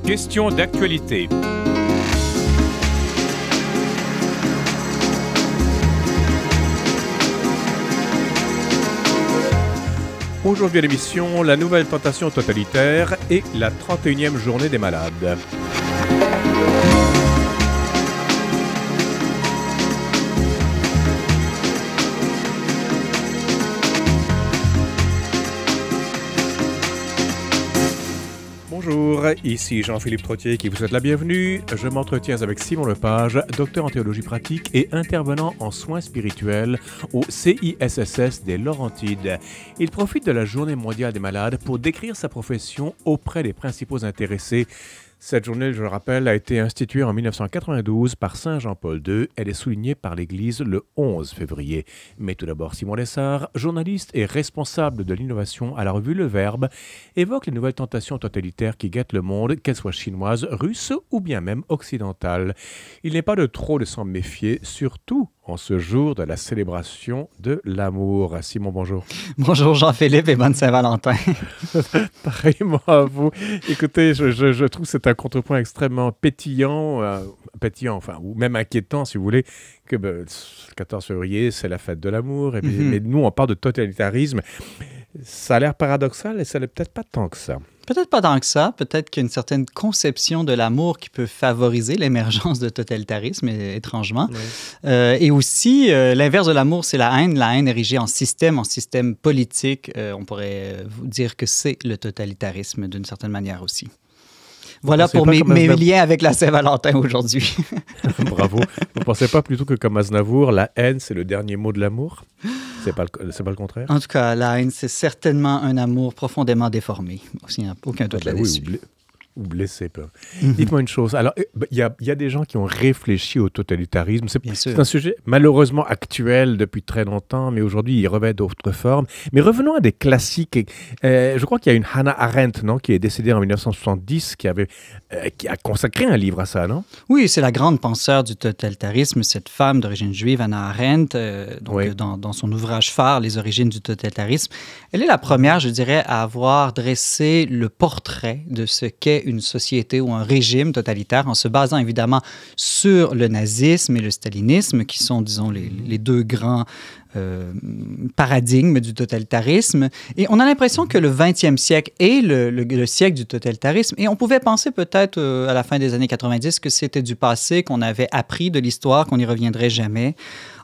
Question d'actualité. Aujourd'hui à l'émission, la nouvelle tentation totalitaire et la 31e journée des malades. Bonjour, ici Jean-Philippe Trottier qui vous souhaite la bienvenue. Je m'entretiens avec Simon Lepage, docteur en théologie pratique et intervenant en soins spirituels au CISSS des Laurentides. Il profite de la Journée mondiale des malades pour décrire sa profession auprès des principaux intéressés. Cette journée, je le rappelle, a été instituée en 1992 par Saint Jean-Paul II. Elle est soulignée par l'Église le 11 février. Mais tout d'abord, Simon Lessard, journaliste et responsable de l'innovation à la revue Le Verbe, évoque les nouvelles tentations totalitaires qui guettent le monde, qu'elles soient chinoises, russes ou bien même occidentales. Il n'est pas de trop de s'en méfier, surtout en ce jour de la célébration de l'amour. Simon, bonjour. Bonjour Jean-Philippe et bonne Saint-Valentin. Pareillement à vous. Écoutez, je trouve que c'est un contrepoint extrêmement pétillant, ou même inquiétant, si vous voulez, que le 14 février, c'est la fête de l'amour. Et puis, mais nous, on parle de totalitarisme. Ça a l'air paradoxal et ça n'est peut-être pas tant que ça. Peut-être pas tant que ça. Peut-être qu'il y a une certaine conception de l'amour qui peut favoriser l'émergence de totalitarisme, étrangement. Oui. Et aussi, l'inverse de l'amour, c'est la haine. La haine érigée en système politique. On pourrait vous dire que c'est le totalitarisme d'une certaine manière aussi. Voilà pour mes liens avec la Saint-Valentin aujourd'hui. Bravo. Vous ne pensez pas plutôt que comme Aznavour, la haine, c'est le dernier mot de l'amour? C'est pas le contraire? En tout cas, la haine, c'est certainement un amour profondément déformé. Il n'y a aucun doute là-dessus. Oui, ou blessé. Dites-moi une chose. Alors, il y a des gens qui ont réfléchi au totalitarisme. C'est un sujet malheureusement actuel depuis très longtemps, mais aujourd'hui, il revêt d'autres formes. Mais revenons à des classiques. Je crois qu'il y a une Hannah Arendt, non, qui est décédée en 1970, qui a consacré un livre à ça, non? Oui, c'est la grande penseur du totalitarisme, cette femme d'origine juive, Hannah Arendt, dans son ouvrage phare, Les origines du totalitarisme. Elle est la première, je dirais, à avoir dressé le portrait de ce qu'est une société ou un régime totalitaire en se basant évidemment sur le nazisme et le stalinisme, qui sont, disons, les deux grands paradigmes du totalitarisme. Et on a l'impression que le 20e siècle est le siècle du totalitarisme. Et on pouvait penser peut-être à la fin des années 90 que c'était du passé, qu'on avait appris de l'histoire, qu'on n'y reviendrait jamais.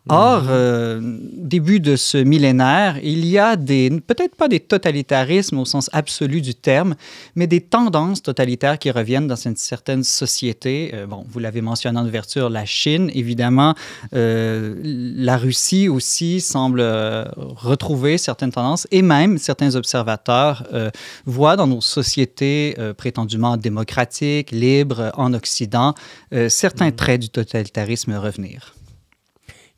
Or, début de ce millénaire, il y a peut-être pas des totalitarismes au sens absolu du terme, mais des tendances totalitaires qui reviennent dans une certaine société. Vous l'avez mentionné en ouverture, la Chine, évidemment. La Russie aussi semble retrouver certaines tendances et même certains observateurs voient dans nos sociétés prétendument démocratiques, libres, en Occident, certains traits du totalitarisme revenir.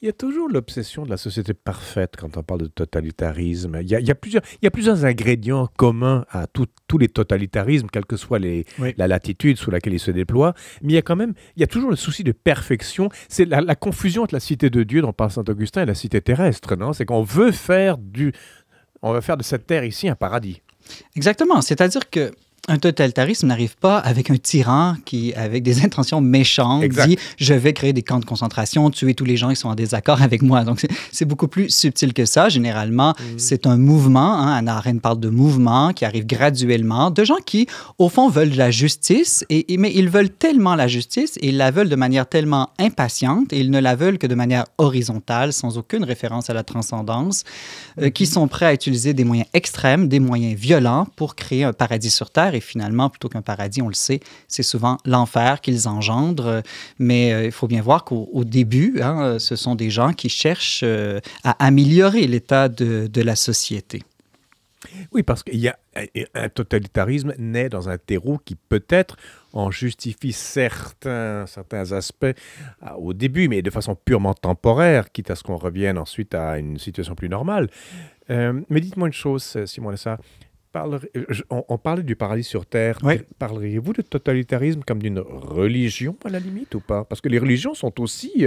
Il y a toujours l'obsession de la société parfaite quand on parle de totalitarisme. Il y a plusieurs ingrédients communs à tous les totalitarismes, quelle que soit la latitude sous laquelle ils se déploient. Mais il y a toujours le souci de perfection. C'est la confusion entre la cité de Dieu dont parle Saint Augustin et la cité terrestre, non? C'est qu'on veut faire de cette terre ici un paradis. Exactement. C'est-à-dire que un totalitarisme n'arrive pas avec un tyran qui, avec des intentions méchantes, dit « je vais créer des camps de concentration, tuer tous les gens qui sont en désaccord avec moi ». Donc, c'est beaucoup plus subtil que ça. Généralement, c'est un mouvement. Hannah Arendt parle de mouvement qui arrive graduellement, de gens qui, au fond, veulent de la justice, mais ils veulent tellement la justice et ils la veulent de manière tellement impatiente et ils ne la veulent que de manière horizontale, sans aucune référence à la transcendance, qui sont prêts à utiliser des moyens extrêmes, des moyens violents pour créer un paradis sur Terre. Et finalement, plutôt qu'un paradis, on le sait, c'est souvent l'enfer qu'ils engendrent. Mais il faut bien voir qu'au début, ce sont des gens qui cherchent à améliorer l'état de la société. Oui, parce qu'il y a un totalitarisme naît dans un terreau qui peut-être en justifie certains aspects au début, mais de façon purement temporaire, quitte à ce qu'on revienne ensuite à une situation plus normale. Mais dites-moi une chose, Simon Lessard. On parlait du paradis sur Terre. Oui. Parleriez-vous de totalitarisme comme d'une religion, à la limite, ou pas? Parce que les religions sont aussi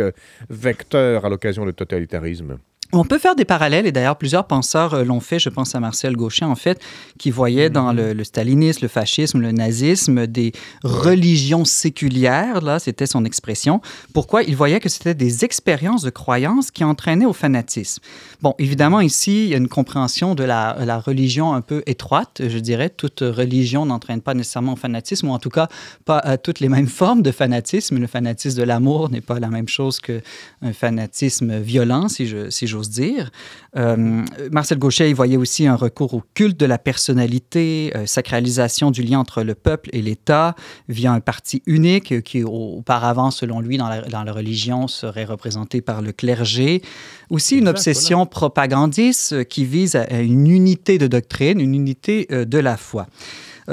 vecteurs à l'occasion du totalitarisme. On peut faire des parallèles, et d'ailleurs plusieurs penseurs l'ont fait, je pense à Marcel Gauchet en fait, qui voyait dans le stalinisme, le fascisme, le nazisme, des religions séculières, là c'était son expression. Pourquoi? Il voyait que c'était des expériences de croyance qui entraînaient au fanatisme. Bon, évidemment ici, il y a une compréhension de la religion un peu étroite, je dirais. Toute religion n'entraîne pas nécessairement au fanatisme, ou en tout cas pas toutes les mêmes formes de fanatisme. Le fanatisme de l'amour n'est pas la même chose qu'un fanatisme violent, si j'ose dire. Marcel Gauchet, il voyait aussi un recours au culte de la personnalité, sacralisation du lien entre le peuple et l'État via un parti unique qui, auparavant, selon lui, dans la religion, serait représenté par le clergé. Aussi une obsession propagandiste qui vise à une unité de doctrine, une unité de la foi.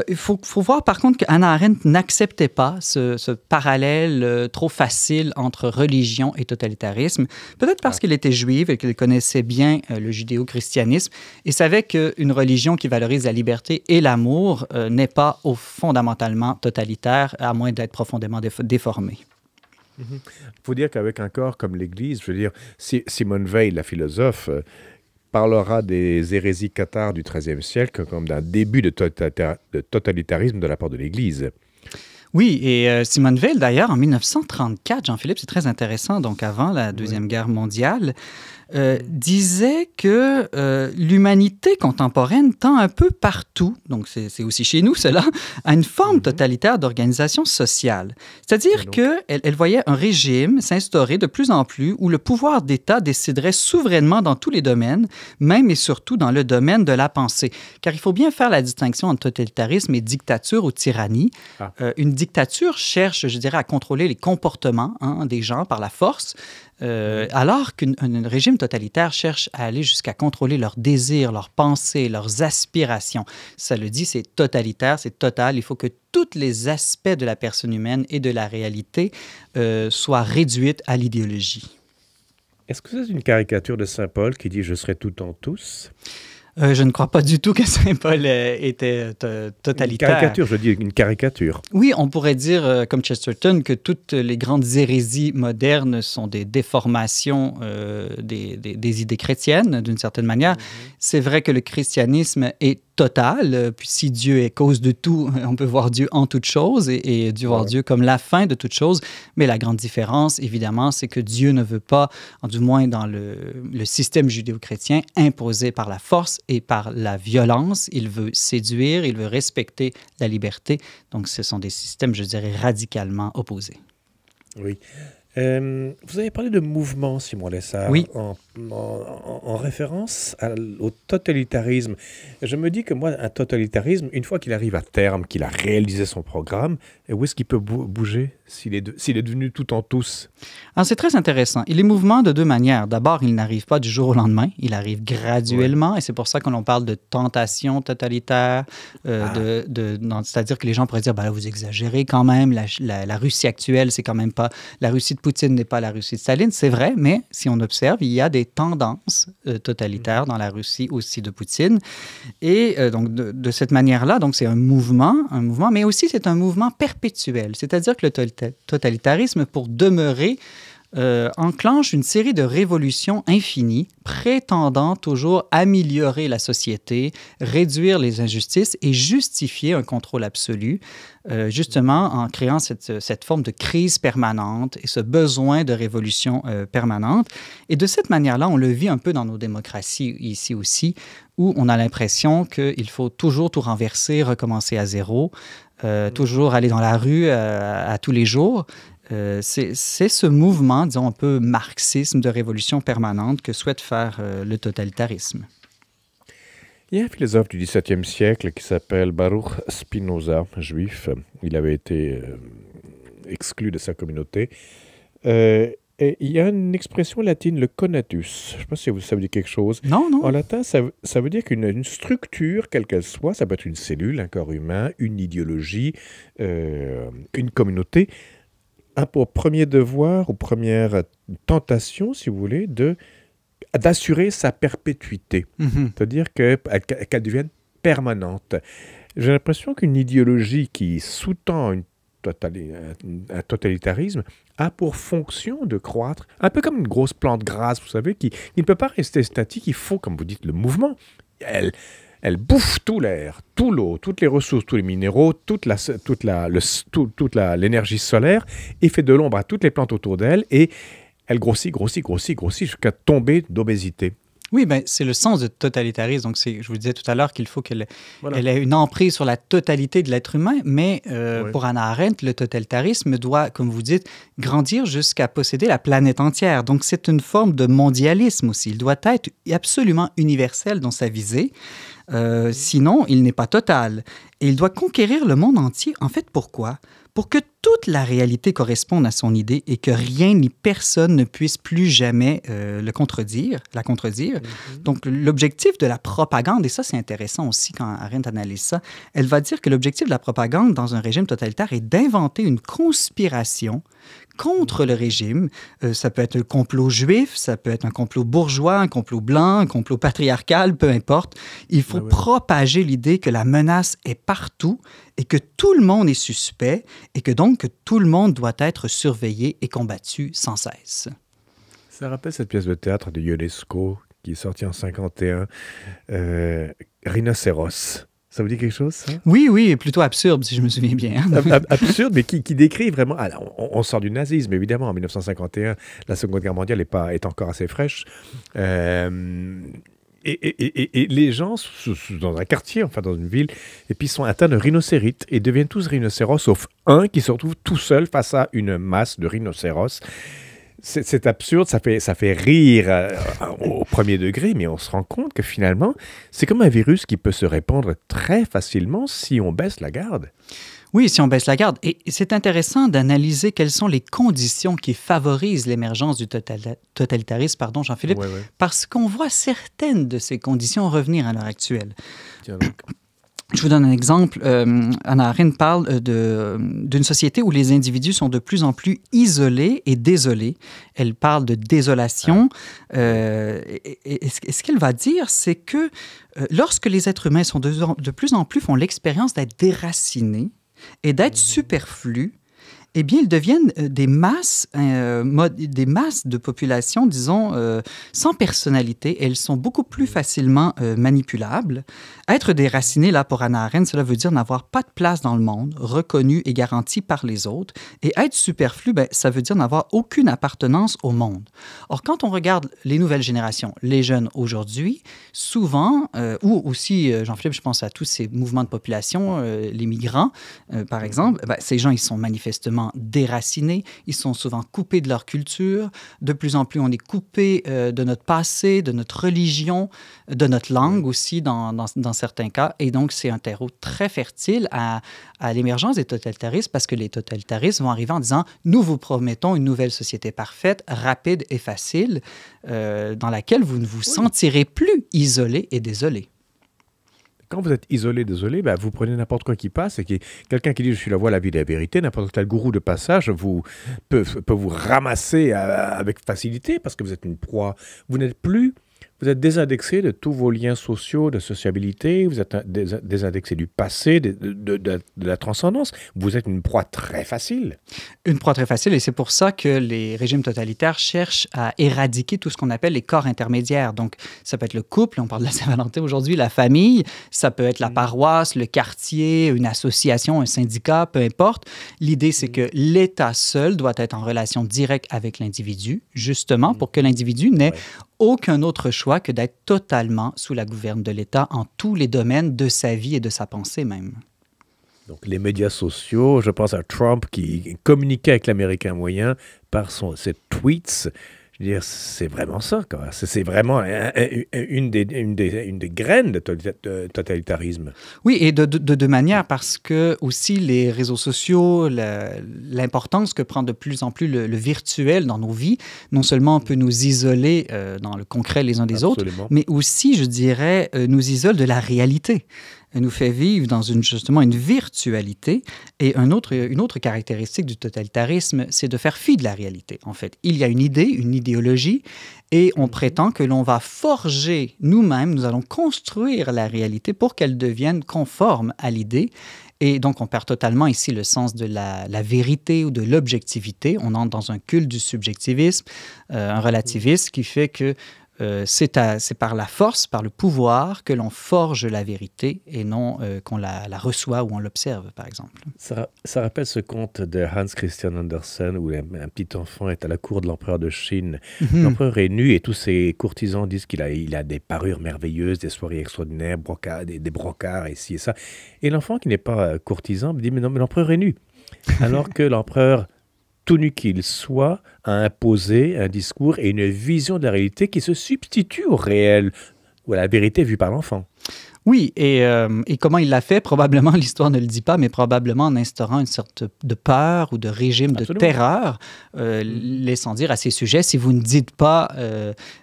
Il faut voir par contre qu'Hannah Arendt n'acceptait pas ce parallèle trop facile entre religion et totalitarisme, peut-être parce qu'elle était juive et qu'elle connaissait bien le judéo-christianisme et savait qu'une religion qui valorise la liberté et l'amour n'est pas fondamentalement totalitaire, à moins d'être profondément déformée. Il faut dire qu'avec un corps comme l'Église, je veux dire, Simone Weil, la philosophe, parlera des hérésies cathares du XIIIe siècle comme d'un début de totalitarisme de la part de l'Église. Oui, et Simone Weil, d'ailleurs, en 1934, Jean-Philippe, c'est très intéressant, donc avant la Deuxième Guerre mondiale, disait que l'humanité contemporaine tend un peu partout, donc c'est aussi chez nous cela, à une forme totalitaire d'organisation sociale. C'est-à-dire qu'elle voyait un régime s'instaurer de plus en plus où le pouvoir d'État déciderait souverainement dans tous les domaines, même et surtout dans le domaine de la pensée. Car il faut bien faire la distinction entre totalitarisme et dictature ou tyrannie. Une dictature cherche, je dirais, à contrôler les comportements des gens par la force, alors qu'un régime totalitaire cherche à aller jusqu'à contrôler leurs désirs, leurs pensées, leurs aspirations. Ça le dit, c'est totalitaire, c'est total. Il faut que tous les aspects de la personne humaine et de la réalité soient réduits à l'idéologie. Est-ce que c'est une caricature de Saint Paul qui dit « Je serai tout en tous » ? Je ne crois pas du tout que Saint Paul était totalitaire. Une caricature, je dis une caricature. Oui, on pourrait dire, comme Chesterton, que toutes les grandes hérésies modernes sont des déformations des idées chrétiennes, d'une certaine manière. C'est vrai que le christianisme est total, puis si Dieu est cause de tout, on peut voir Dieu en toute chose et voir Dieu comme la fin de toute chose. Mais la grande différence, évidemment, c'est que Dieu ne veut pas, du moins dans le système judéo-chrétien, imposer par la force et par la violence. Il veut séduire, il veut respecter la liberté. Donc, ce sont des systèmes, je dirais, radicalement opposés. Oui. Vous avez parlé de mouvement, Simon Lessard, oui. en référence au totalitarisme. Je me dis que moi, un totalitarisme, une fois qu'il arrive à terme, qu'il a réalisé son programme, où est-ce qu'il peut bouger s'il est devenu tout en tous? Alors, c'est très intéressant. Il est mouvement de deux manières. D'abord, il n'arrive pas du jour au lendemain. Il arrive graduellement, et c'est pour ça que l'on parle de tentation totalitaire. C'est-à-dire que les gens pourraient dire, là, vous exagérez quand même. La Russie actuelle, c'est quand même pas... La Russie de Poutine n'est pas la Russie de Staline, c'est vrai, mais si on observe, il y a des tendances totalitaires dans la Russie aussi de Poutine. Et donc, de cette manière-là, donc c'est un mouvement, mais aussi c'est un mouvement perpétuel. C'est-à-dire que le totalitarisme, pour demeurer, enclenche une série de révolutions infinies, prétendant toujours améliorer la société, réduire les injustices et justifier un contrôle absolu, justement en créant cette forme de crise permanente et ce besoin de révolution permanente. Et de cette manière-là, on le vit un peu dans nos démocraties ici aussi, où on a l'impression qu'il faut toujours tout renverser, recommencer à zéro, toujours aller dans la rue à tous les jours. C'est ce mouvement, disons, un peu marxisme de révolution permanente que souhaite faire le totalitarisme. Il y a un philosophe du XVIIe siècle qui s'appelle Baruch Spinoza, juif. Il avait été exclu de sa communauté. Et il y a une expression latine, le conatus. Je ne sais pas si ça veut dire quelque chose. Non. En latin, ça veut dire qu'une structure, quelle qu'elle soit, ça peut être une cellule, un corps humain, une idéologie, une communauté, a pour premier devoir ou première tentation, si vous voulez, d'assurer sa perpétuité. C'est-à-dire qu'elle devienne permanente. J'ai l'impression qu'une idéologie qui sous-tend une un totalitarisme a pour fonction de croître, un peu comme une grosse plante grasse, vous savez, qui ne peut pas rester statique. Il faut, comme vous dites, le mouvement. Elle bouffe tout l'air, tout l'eau, toutes les ressources, tous les minéraux, toute l'énergie solaire, et fait de l'ombre à toutes les plantes autour d'elle, et elle grossit jusqu'à tomber d'obésité. Oui, ben, c'est le sens du totalitarisme. Donc, je vous disais tout à l'heure qu'il faut qu'elle ait une emprise sur la totalité de l'être humain, mais pour Hannah Arendt, le totalitarisme doit, comme vous dites, grandir jusqu'à posséder la planète entière. Donc, c'est une forme de mondialisme aussi. Il doit être absolument universel dans sa visée. Sinon, il n'est pas total. Et il doit conquérir le monde entier. En fait, pourquoi? Pour que toute la réalité corresponde à son idée et que rien ni personne ne puisse plus jamais la contredire. Mm-hmm. Donc, l'objectif de la propagande, et ça, c'est intéressant aussi quand Arendt analyse ça, elle va dire que l'objectif de la propagande dans un régime totalitaire est d'inventer une conspiration contre le régime. Ça peut être un complot juif, ça peut être un complot bourgeois, un complot blanc, un complot patriarcal, peu importe. Il faut propager l'idée que la menace est partout et que tout le monde est suspect et que donc que tout le monde doit être surveillé et combattu sans cesse. Ça rappelle cette pièce de théâtre de Ionesco qui est sortie en 1951, Rhinocéros. Ça vous dit quelque chose, ça? Oui, plutôt absurde, si je me souviens bien. Absurde, mais qui décrit vraiment... Alors, on sort du nazisme, évidemment. En 1951, la Seconde Guerre mondiale est encore assez fraîche. Et les gens, dans un quartier, enfin dans une ville, et puis sont atteints de rhinocérites et deviennent tous rhinocéros, sauf un qui se retrouve tout seul face à une masse de rhinocéros. C'est absurde, ça fait rire au premier degré, mais on se rend compte que finalement, c'est comme un virus qui peut se répandre très facilement si on baisse la garde. Oui, si on baisse la garde. Et c'est intéressant d'analyser quelles sont les conditions qui favorisent l'émergence du totalitarisme, Jean-Philippe, parce qu'on voit certaines de ces conditions revenir à l'heure actuelle. Tiens donc. Je vous donne un exemple. Hannah Arendt parle d'une société où les individus sont de plus en plus isolés et désolés. Elle parle de désolation. Et ce qu'elle va dire, c'est que lorsque les êtres humains sont de plus en plus font l'expérience d'être déracinés et d'être superflus, eh bien, ils deviennent des masses de population, disons, sans personnalité. Elles sont beaucoup plus facilement manipulables. Être déraciné, là, pour Hannah Arendt, cela veut dire n'avoir pas de place dans le monde, reconnu et garanti par les autres. Et être superflu, ça veut dire n'avoir aucune appartenance au monde. Or, quand on regarde les nouvelles générations, les jeunes aujourd'hui, souvent, ou aussi, Jean-Philippe, je pense à tous ces mouvements de population, les migrants, par exemple, ces gens, ils sont manifestement déracinés, ils sont souvent coupés de leur culture. De plus en plus, on est coupé de notre passé, de notre religion, de notre langue aussi, dans certains cas. Et donc, c'est un terreau très fertile à l'émergence des totalitarismes parce que les totalitarismes vont arriver en disant « Nous vous promettons une nouvelle société parfaite, rapide et facile, dans laquelle vous ne vous sentirez plus isolé et désolé. » Quand vous êtes isolé, désolé, vous prenez n'importe quoi qui passe et quelqu'un qui dit « je suis la voie, la vie, la vérité », n'importe quel gourou de passage peut vous ramasser avec facilité parce que vous êtes une proie. Vous êtes désindexé de tous vos liens sociaux, de sociabilité, vous êtes désindexé du passé, de la transcendance. Vous êtes une proie très facile. Une proie très facile, et c'est pour ça que les régimes totalitaires cherchent à éradiquer tout ce qu'on appelle les corps intermédiaires. Donc, ça peut être le couple, on parle de la Saint-Valentin aujourd'hui, la famille, ça peut être la paroisse, le quartier, une association, un syndicat, peu importe. L'idée, c'est que l'État seul doit être en relation directe avec l'individu, justement, pour que l'individu n'ait aucun autre choix que d'être totalement sous la gouverne de l'État en tous les domaines de sa vie et de sa pensée même. Donc les médias sociaux, je pense à Trump qui communiquait avec l'Américain moyen par ses tweets. Je veux dire, c'est vraiment ça, quoi. C'est vraiment une des graines de totalitarisme. Oui, et de deux manières, parce que aussi les réseaux sociaux, l'importance que prend de plus en plus le virtuel dans nos vies, non seulement peut nous isoler dans le concret les uns des autres, mais aussi, je dirais, nous isole de la réalité. nous fait vivre dans justement une virtualité. Et une autre caractéristique du totalitarisme, c'est de faire fi de la réalité, en fait. Il y a une idée, une idéologie, et on prétend que l'on va forger nous-mêmes, nous allons construire la réalité pour qu'elle devienne conforme à l'idée. Et donc, on perd totalement ici le sens de la vérité ou de l'objectivité. On entre dans un culte du subjectivisme, un relativisme qui fait que c'est par la force, par le pouvoir que l'on forge la vérité et non qu'on la reçoit ou on l'observe, par exemple. Ça rappelle ce conte de Hans Christian Andersen où un petit enfant est à la cour de l'empereur de Chine. L'empereur est nu et tous ses courtisans disent qu'il a des parures merveilleuses, des soirées extraordinaires, des brocarts, ici et ça. Et l'enfant qui n'est pas courtisan me dit « Mais non, mais l'empereur est nu !» Alors que l'empereur, tout nu qu'il soit, a imposé un discours et une vision de la réalité qui se substitue au réel, ou à la vérité vue par l'enfant. Oui, et comment il l'a fait? Probablement, l'histoire ne le dit pas, mais probablement en instaurant une sorte de peur ou de régime de terreur, laissant dire à ces sujets, si vous ne dites pas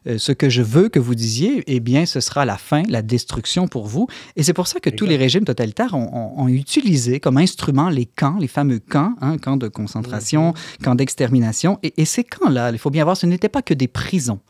ce que je veux que vous disiez, eh bien, ce sera la fin, la destruction pour vous. Et c'est pour ça que tous les régimes totalitaires ont utilisé comme instrument les camps, les fameux camps, camps de concentration, camps d'extermination. Et ces camps-là, il faut bien voir, ce n'étaient pas que des prisons.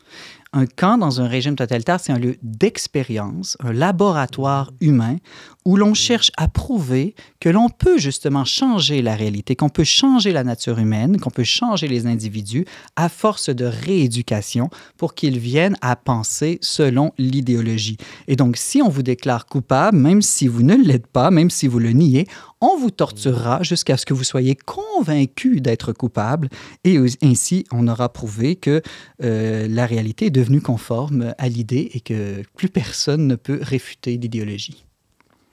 Un camp dans un régime totalitaire, c'est un lieu d'expérience, un laboratoire humain où l'on cherche à prouver que l'on peut justement changer la réalité, qu'on peut changer la nature humaine, qu'on peut changer les individus à force de rééducation pour qu'ils viennent à penser selon l'idéologie. Et donc, si on vous déclare coupable, même si vous ne l'êtes pas, même si vous le niez, on vous torturera jusqu'à ce que vous soyez convaincu d'être coupable et ainsi, on aura prouvé que la réalité est devenue conforme à l'idée et que plus personne ne peut réfuter l'idéologie.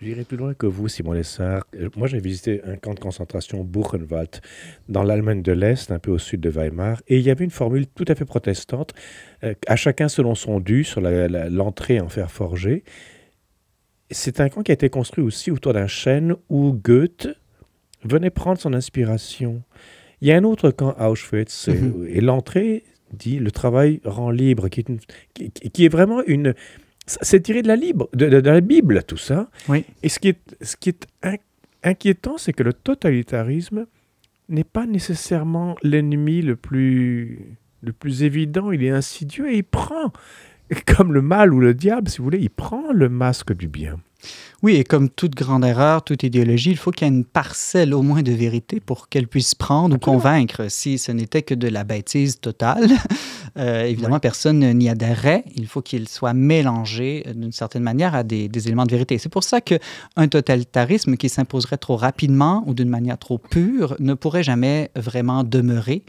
J'irai plus loin que vous, Simon Lessard. Moi, j'ai visité un camp de concentration Buchenwald dans l'Allemagne de l'Est, un peu au sud de Weimar, et il y avait une formule tout à fait protestante, à chacun selon son dû, sur l'entrée en fer forgé. C'est un camp qui a été construit aussi autour d'un chêne où Goethe venait prendre son inspiration. Il y a un autre camp à Auschwitz, et l'entrée dit « le travail rend libre », qui est vraiment une... C'est tiré de la Bible, tout ça. Oui. Et ce qui est inquiétant, c'est que le totalitarisme n'est pas nécessairement l'ennemi le plus évident. Il est insidieux et il prend, comme le mal ou le diable, si vous voulez, il prend le masque du bien. Oui, et comme toute grande erreur, toute idéologie, il faut qu'il y ait une parcelle au moins de vérité pour qu'elle puisse prendre ou convaincre. Si ce n'était que de la bêtise totale, évidemment, personne n'y adhérerait. Il faut qu'il soit mélangé d'une certaine manière à des éléments de vérité. C'est pour ça qu'un totalitarisme qui s'imposerait trop rapidement ou d'une manière trop pure ne pourrait jamais vraiment demeurer.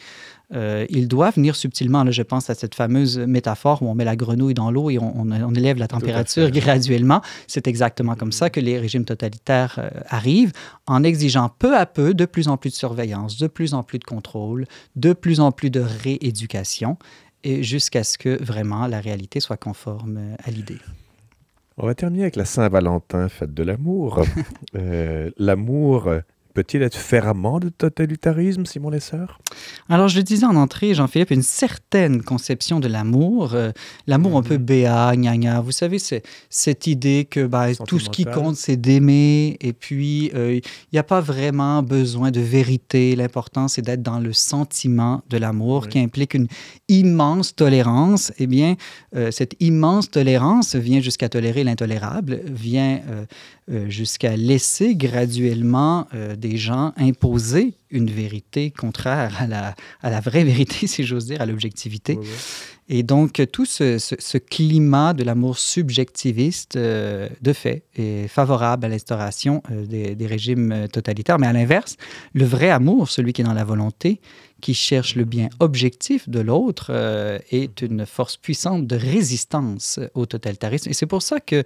Il doit venir subtilement. Là, je pense à cette fameuse métaphore où on met la grenouille dans l'eau et on élève la température graduellement. C'est exactement comme ça que les régimes totalitaires arrivent, en exigeant peu à peu de plus en plus de surveillance, de plus en plus de contrôle, de plus en plus de rééducation, et jusqu'à ce que vraiment la réalité soit conforme à l'idée. On va terminer avec la Saint-Valentin, fête de l'amour. L'amour... Peut-il être fermement de totalitarisme, Simon Lessard? Alors, je le disais en entrée, Jean-Philippe, une certaine conception de l'amour. L'amour un peu béat, gna-gna. Vous savez, c'est cette idée que tout ce qui compte, c'est d'aimer. Et puis, il n'y a pas vraiment besoin de vérité. L'important, c'est d'être dans le sentiment de l'amour qui implique une immense tolérance. Eh bien, cette immense tolérance vient jusqu'à tolérer l'intolérable, vient jusqu'à laisser graduellement des gens imposer une vérité contraire à la vraie vérité, si j'ose dire, à l'objectivité. Oui. Et donc, tout ce climat de l'amour subjectiviste, de fait, est favorable à l'instauration des régimes totalitaires. Mais à l'inverse, le vrai amour, celui qui est dans la volonté, qui cherche le bien objectif de l'autre, est une force puissante de résistance au totalitarisme. Et c'est pour ça que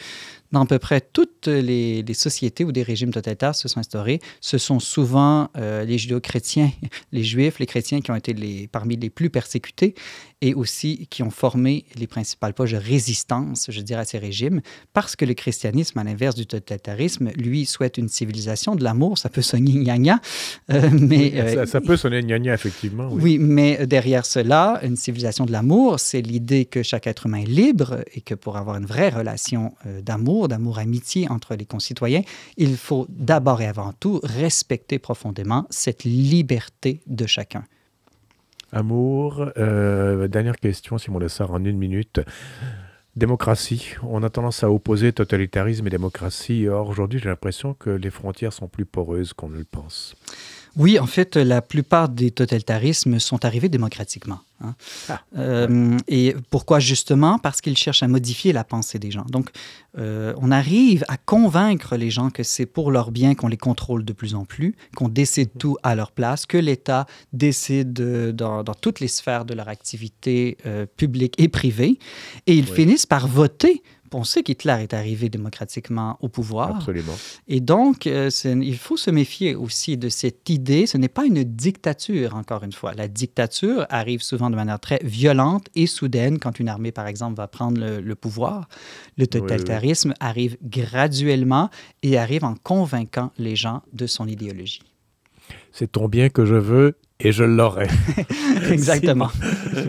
dans à peu près toutes les sociétés où des régimes totalitaires se sont instaurés, ce sont souvent les judéo-chrétiens, les juifs, les chrétiens qui ont été parmi les plus persécutés. et aussi qui ont formé les principales poches de résistance, je dirais, à ces régimes, parce que le christianisme, à l'inverse du totalitarisme, lui, souhaite une civilisation de l'amour. Ça peut sonner gna-gna, mais... ça peut sonner gna-gna, effectivement. Oui, mais derrière cela, une civilisation de l'amour, c'est l'idée que chaque être humain est libre et que pour avoir une vraie relation d'amour-amitié entre les concitoyens, il faut d'abord et avant tout respecter profondément cette liberté de chacun. Amour. Dernière question, Simon Lessard, en 1 minute. Démocratie. On a tendance à opposer totalitarisme et démocratie. Or, aujourd'hui, j'ai l'impression que les frontières sont plus poreuses qu'on ne le pense. Oui, en fait, la plupart des totalitarismes sont arrivés démocratiquement. Hein. Et pourquoi justement? Parce qu'ils cherchent à modifier la pensée des gens. Donc, on arrive à convaincre les gens que c'est pour leur bien qu'on les contrôle de plus en plus, qu'on décide tout à leur place, que l'État décide dans toutes les sphères de leur activité publique et privée. Et ils finissent par voter. On sait qu'Hitler est arrivé démocratiquement au pouvoir. Absolument. Et donc, il faut se méfier aussi de cette idée. Ce n'est pas une dictature, encore une fois. La dictature arrive souvent de manière très violente et soudaine quand une armée, par exemple, va prendre le pouvoir. Le totalitarisme arrive graduellement et arrive en convainquant les gens de son idéologie. C'est ton bien que je veux et je l'aurai. Exactement.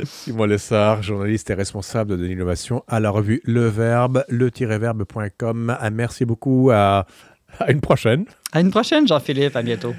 Simon Lessard, journaliste et responsable de l'innovation à la revue Le Verbe, le-verbe.com. Merci beaucoup. À une prochaine. À une prochaine, Jean-Philippe. À bientôt.